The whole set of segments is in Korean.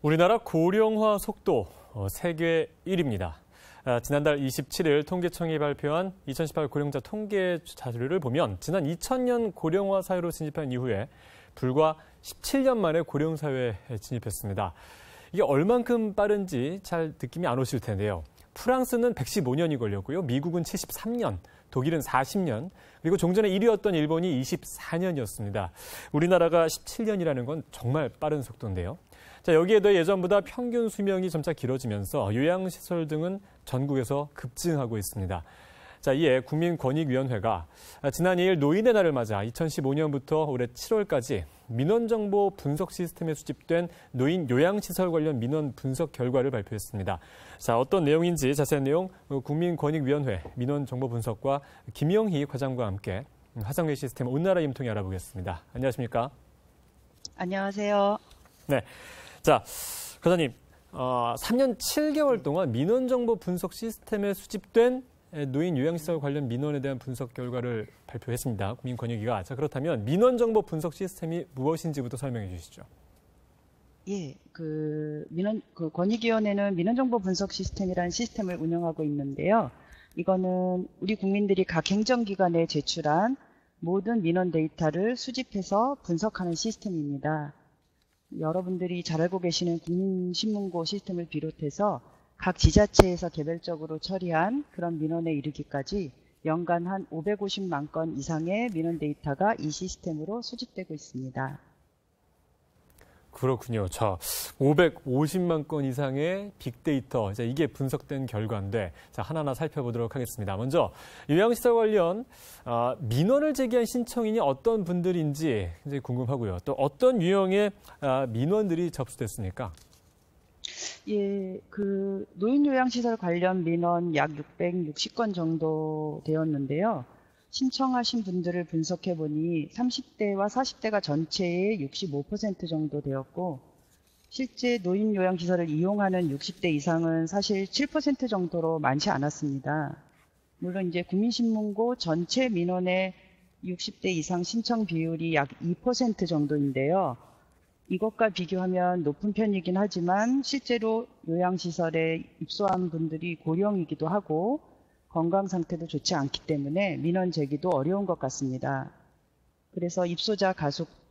우리나라 고령화 속도 세계 1위입니다. 지난달 27일 통계청이 발표한 2018 고령자 통계 자료를 보면 지난 2000년 고령화 사회로 진입한 이후에 불과 17년 만에 고령사회에 진입했습니다. 이게 얼만큼 빠른지 잘 느낌이 안 오실 텐데요. 프랑스는 115년이 걸렸고요. 미국은 73년, 독일은 40년, 그리고 종전에 1위였던 일본이 24년이었습니다. 우리나라가 17년이라는 건 정말 빠른 속도인데요. 자, 여기에 더해 예전보다 평균 수명이 점차 길어지면서 요양시설 등은 전국에서 급증하고 있습니다. 자, 이에 국민권익위원회가 지난 2일 노인의 날을 맞아 2015년부터 올해 7월까지 민원정보 분석 시스템에 수집된 노인 요양시설 관련 민원 분석 결과를 발표했습니다. 자, 어떤 내용인지 자세한 내용 국민권익위원회 민원정보분석과 김영희 과장과 함께 화상회 시스템 온나라 임통해 알아보겠습니다. 안녕하십니까? 안녕하세요. 네. 자, 과장님, 3년 7개월 동안 민원정보 분석 시스템에 수집된 노인 요양시설 관련 민원에 대한 분석 결과를 발표했습니다. 국민권익위가. 자, 그렇다면 민원정보 분석 시스템이 무엇인지부터 설명해 주시죠. 예, 권익위원회는 민원정보 분석 시스템이라는 시스템을 운영하고 있는데요. 이거는 우리 국민들이 각 행정기관에 제출한 모든 민원 데이터를 수집해서 분석하는 시스템입니다. 여러분들이 잘 알고 계시는 국민신문고 시스템을 비롯해서 각 지자체에서 개별적으로 처리한 그런 민원에 이르기까지 연간 한 550만 건 이상의 민원 데이터가 이 시스템으로 수집되고 있습니다. 그렇군요. 자, 550만 건 이상의 빅데이터, 이게 분석된 결과인데, 자, 하나하나 살펴보도록 하겠습니다. 먼저 요양시설 관련 민원을 제기한 신청인이 어떤 분들인지 굉장히 궁금하고요. 또 어떤 유형의 민원들이 접수됐습니까? 예, 노인 요양시설 관련 민원 약 660건 정도 되었는데요. 신청하신 분들을 분석해 보니 30대와 40대가 전체의 65% 정도 되었고, 실제 노인 요양시설을 이용하는 60대 이상은 사실 7% 정도로 많지 않았습니다. 물론 이제 국민신문고 전체 민원의 60대 이상 신청 비율이 약 2% 정도인데요. 이것과 비교하면 높은 편이긴 하지만 실제로 요양시설에 입소한 분들이 고령이기도 하고 건강 상태도 좋지 않기 때문에 민원 제기도 어려운 것 같습니다. 그래서 입소자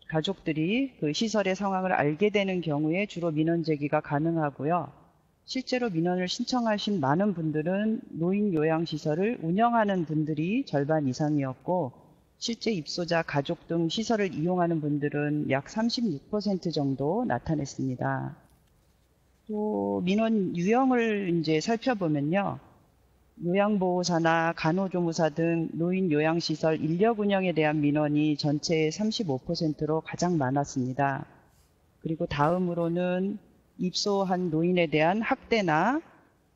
가족들이 그 시설의 상황을 알게 되는 경우에 주로 민원 제기가 가능하고요. 실제로 민원을 신청하신 많은 분들은 노인 요양시설을 운영하는 분들이 절반 이상이었고, 실제 입소자 가족 등 시설을 이용하는 분들은 약 36% 정도 나타냈습니다. 또 민원 유형을 이제 살펴보면요. 요양보호사나 간호조무사 등 노인 요양시설 인력 운영에 대한 민원이 전체의 35%로 가장 많았습니다. 그리고 다음으로는 입소한 노인에 대한 학대나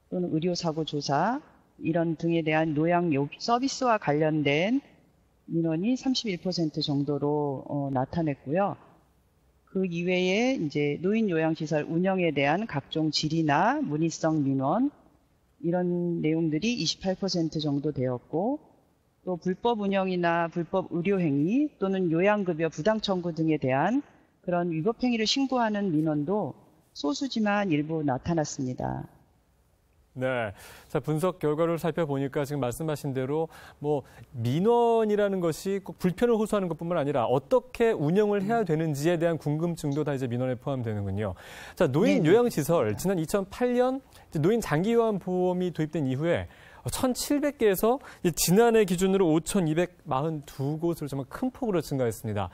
또는 의료사고 조사 이런 등에 대한 요양 서비스와 관련된 민원이 31% 정도로 나타냈고요. 그 이외에 이제 노인 요양시설 운영에 대한 각종 질의나 문의성 민원 이런 내용들이 28% 정도 되었고, 또 불법 운영이나 불법 의료 행위 또는 요양급여 부당 청구 등에 대한 그런 위법 행위를 신고하는 민원도 소수지만 일부 나타났습니다. 네. 자, 분석 결과를 살펴보니까 지금 말씀하신 대로 민원이라는 것이 꼭 불편을 호소하는 것뿐만 아니라 어떻게 운영을 해야 되는지에 대한 궁금증도 다 이제 민원에 포함되는군요. 자, 노인 요양시설 지난 2008년 노인 장기 요양 보험이 도입된 이후에 1,700개에서 지난해 기준으로 5,242곳으로 정말 큰 폭으로 증가했습니다.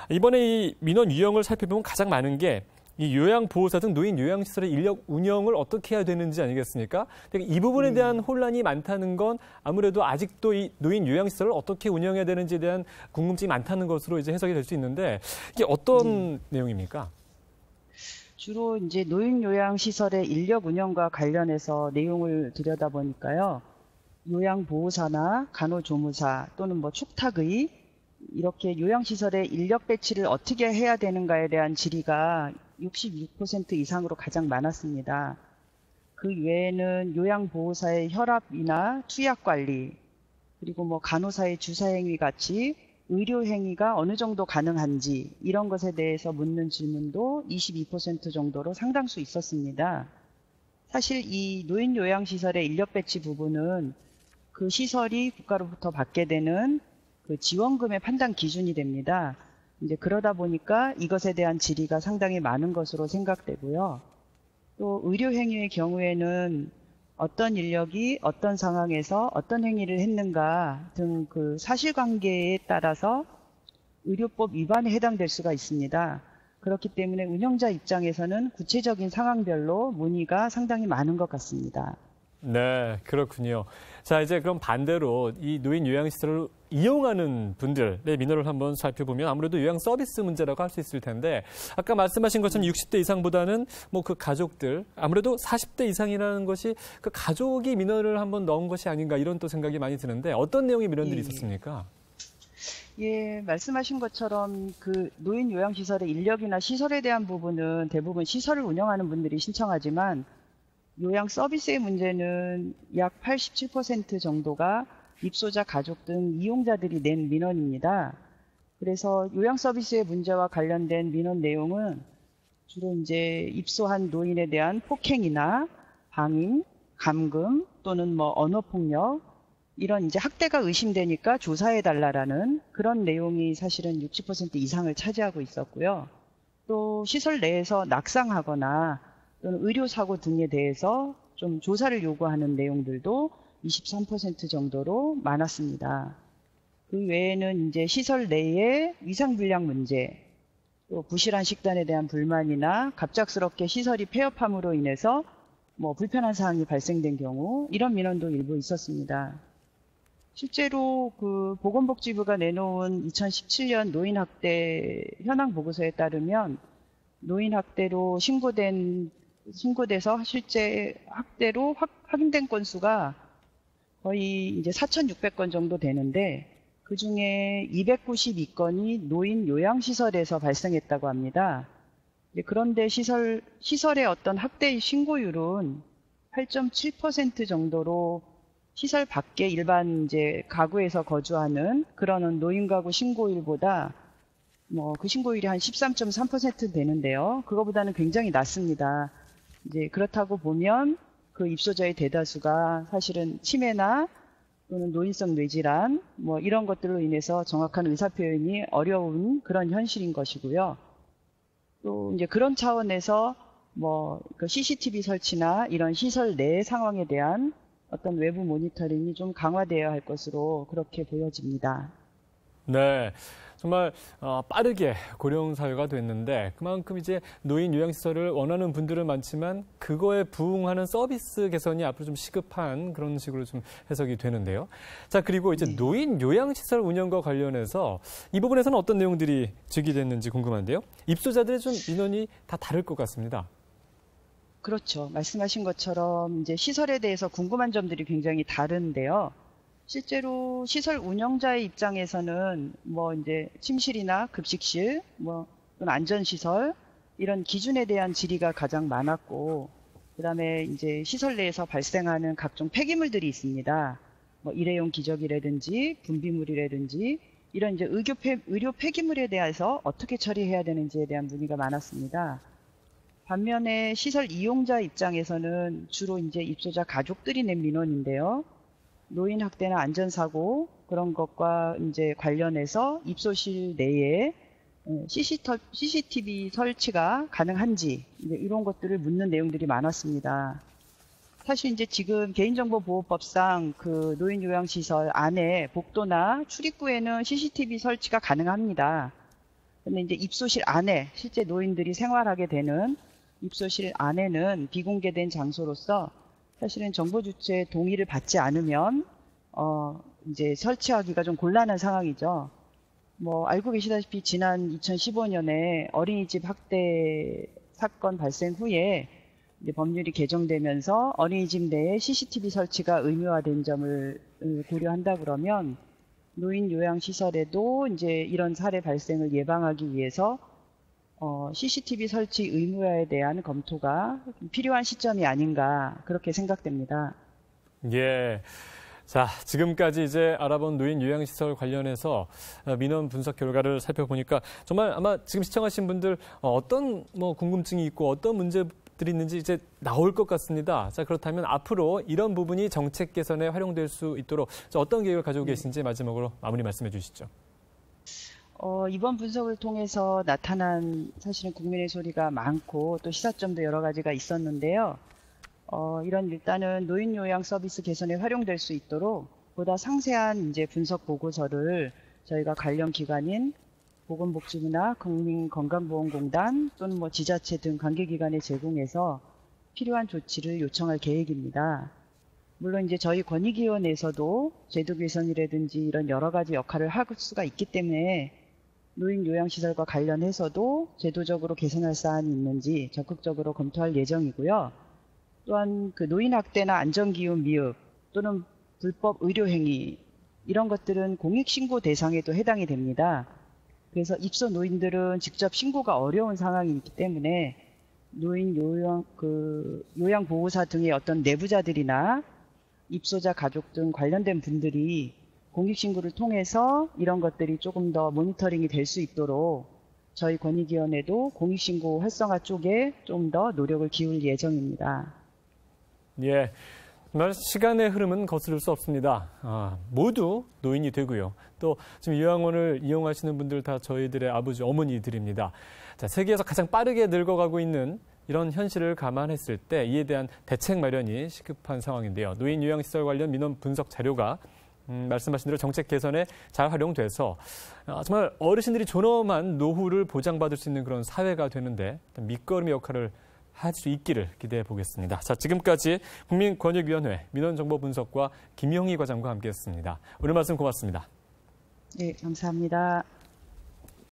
이번에 이 민원 유형을 살펴보면 가장 많은 게 이 요양보호사 등 노인 요양시설의 인력 운영을 어떻게 해야 되는지 아니겠습니까? 이 부분에 대한 혼란이 많다는 건 아무래도 아직도 이 노인 요양시설을 어떻게 운영해야 되는지에 대한 궁금증이 많다는 것으로 이제 해석이 될 수 있는데 이게 어떤 내용입니까? 주로 이제 노인 요양시설의 인력 운영과 관련해서 내용을 들여다보니까요. 요양보호사나 간호조무사 또는 축탁의 이렇게 요양시설의 인력 배치를 어떻게 해야 되는가에 대한 질의가 66% 이상으로 가장 많았습니다. 그 외에는 요양보호사의 혈압이나 투약 관리, 그리고 간호사의 주사행위 같이 의료 행위가 어느 정도 가능한지 이런 것에 대해서 묻는 질문도 22% 정도로 상당수 있었습니다. 사실 이 노인 요양시설의 인력 배치 부분은 그 시설이 국가로부터 받게 되는 그 지원금의 판단 기준이 됩니다. 이제 그러다 보니까 이것에 대한 질의가 상당히 많은 것으로 생각되고요. 또 의료 행위의 경우에는 어떤 인력이 어떤 상황에서 어떤 행위를 했는가 등 그 사실관계에 따라서 의료법 위반에 해당될 수가 있습니다. 그렇기 때문에 운영자 입장에서는 구체적인 상황별로 문의가 상당히 많은 것 같습니다. 네, 그렇군요. 자, 이제 그럼 반대로 이 노인 요양시설을 이용하는 분들의 민원을 한번 살펴보면 아무래도 요양 서비스 문제라고 할 수 있을 텐데 아까 말씀하신 것처럼 60대 이상보다는 뭐 그 가족들 아무래도 40대 이상이라는 것이 그 가족이 민원을 한번 넣은 것이 아닌가 이런 또 생각이 많이 드는데 어떤 내용의 민원들이 있었습니까? 예, 말씀하신 것처럼 그 노인 요양시설의 인력이나 시설에 대한 부분은 대부분 시설을 운영하는 분들이 신청하지만 요양 서비스의 문제는 약 87% 정도가 입소자 가족 등 이용자들이 낸 민원입니다. 그래서 요양 서비스의 문제와 관련된 민원 내용은 주로 이제 입소한 노인에 대한 폭행이나 방임, 감금 또는 뭐 언어폭력 이런 이제 학대가 의심되니까 조사해달라라는 그런 내용이 사실은 60% 이상을 차지하고 있었고요. 또 시설 내에서 낙상하거나 또는 의료사고 등에 대해서 좀 조사를 요구하는 내용들도 23% 정도로 많았습니다. 그 외에는 이제 시설 내의 위상불량 문제, 또 부실한 식단에 대한 불만이나 갑작스럽게 시설이 폐업함으로 인해서 뭐 불편한 사항이 발생된 경우 이런 민원도 일부 있었습니다. 실제로 그 보건복지부가 내놓은 2017년 노인학대 현황 보고서에 따르면 노인학대로 신고돼서 실제 학대로 확인된 건수가 거의 이제 4,600건 정도 되는데 그 중에 292건이 노인 요양시설에서 발생했다고 합니다. 그런데 시설의 어떤 학대 신고율은 8.7% 정도로 시설 밖에 일반 이제 가구에서 거주하는 그런 노인 가구 신고율보다 뭐 그 신고율이 한 13.3% 되는데요. 그거보다는 굉장히 낮습니다. 이제 그렇다고 보면 그 입소자의 대다수가 사실은 치매나 또는 노인성 뇌질환 뭐 이런 것들로 인해서 정확한 의사 표현이 어려운 그런 현실인 것이고요. 또 이제 그런 차원에서 뭐 그 CCTV 설치나 이런 시설 내 상황에 대한 어떤 외부 모니터링이 좀 강화되어야 할 것으로 그렇게 보여집니다. 네. 정말 빠르게 고령 사회가 됐는데 그만큼 이제 노인 요양시설을 원하는 분들은 많지만 그거에 부응하는 서비스 개선이 앞으로 좀 시급한 그런 식으로 좀 해석이 되는데요. 자, 그리고 이제 노인 요양시설 운영과 관련해서 이 부분에서는 어떤 내용들이 제기됐는지 궁금한데요. 입소자들의 좀 민원이 다 다를 것 같습니다. 그렇죠. 말씀하신 것처럼 이제 시설에 대해서 궁금한 점들이 굉장히 다른데요. 실제로 시설 운영자의 입장에서는 뭐 이제 침실이나 급식실, 뭐 또는 안전시설 이런 기준에 대한 질의가 가장 많았고, 그다음에 이제 시설 내에서 발생하는 각종 폐기물들이 있습니다. 뭐 일회용 기저귀라든지 분비물이라든지 이런 이제 의료 폐기물에 대해서 어떻게 처리해야 되는지에 대한 문의가 많았습니다. 반면에 시설 이용자 입장에서는 주로 이제 입소자 가족들이 낸 민원인데요. 노인 학대나 안전사고 그런 것과 이제 관련해서 입소실 내에 CCTV 설치가 가능한지 이런 것들을 묻는 내용들이 많았습니다. 사실 이제 지금 개인정보보호법상 그 노인 요양시설 안에 복도나 출입구에는 CCTV 설치가 가능합니다. 근데 이제 입소실 안에 실제 노인들이 생활하게 되는 입소실 안에는 비공개된 장소로서 사실은 정보 주체의 동의를 받지 않으면 이제 설치하기가 좀 곤란한 상황이죠. 뭐 알고 계시다시피 지난 2015년에 어린이집 학대 사건 발생 후에 이제 법률이 개정되면서 어린이집 내에 CCTV 설치가 의무화된 점을 고려한다 그러면 노인 요양 시설에도 이제 이런 사례 발생을 예방하기 위해서 CCTV 설치 의무화에 대한 검토가 필요한 시점이 아닌가 그렇게 생각됩니다. 예. 자, 지금까지 이제 알아본 노인 요양시설 관련해서 민원 분석 결과를 살펴보니까 정말 아마 지금 시청하신 분들 어떤 궁금증이 있고 어떤 문제들이 있는지 이제 나올 것 같습니다. 자, 그렇다면 앞으로 이런 부분이 정책 개선에 활용될 수 있도록 어떤 계획을 가지고 계신지 마지막으로 마무리 말씀해 주시죠. 이번 분석을 통해서 나타난 사실은 국민의 소리가 많고 또 시사점도 여러 가지가 있었는데요. 이런 일단은 노인 요양 서비스 개선에 활용될 수 있도록 보다 상세한 이제 분석 보고서를 저희가 관련 기관인 보건복지부나 국민건강보험공단 또는 지자체 등 관계기관에 제공해서 필요한 조치를 요청할 계획입니다. 물론 이제 저희 권익위원회에서도 제도 개선이라든지 이런 여러 가지 역할을 할 수가 있기 때문에 노인 요양시설과 관련해서도 제도적으로 개선할 사안이 있는지 적극적으로 검토할 예정이고요. 또한 그 노인 학대나 안전기후 미흡 또는 불법 의료행위 이런 것들은 공익신고 대상에도 해당이 됩니다. 그래서 입소 노인들은 직접 신고가 어려운 상황이기 때문에 노인 요양보호사 등의 어떤 내부자들이나 입소자 가족 등 관련된 분들이 공익신고를 통해서 이런 것들이 조금 더 모니터링이 될 수 있도록 저희 권익위원회도 공익신고 활성화 쪽에 좀 더 노력을 기울일 예정입니다. 예, 정말 시간의 흐름은 거스를 수 없습니다. 모두 노인이 되고요. 또 지금 요양원을 이용하시는 분들 다 저희들의 아버지, 어머니들입니다. 자, 세계에서 가장 빠르게 늙어가고 있는 이런 현실을 감안했을 때 이에 대한 대책 마련이 시급한 상황인데요. 노인 요양시설 관련 민원 분석 자료가 말씀하신 대로 정책 개선에 잘 활용돼서 정말 어르신들이 존엄한 노후를 보장받을 수 있는 그런 사회가 되는데 밑거름의 역할을 할 수 있기를 기대해 보겠습니다. 자, 지금까지 국민권익위원회 민원정보분석과 김영희 과장과 함께했습니다. 오늘 말씀 고맙습니다. 네, 감사합니다.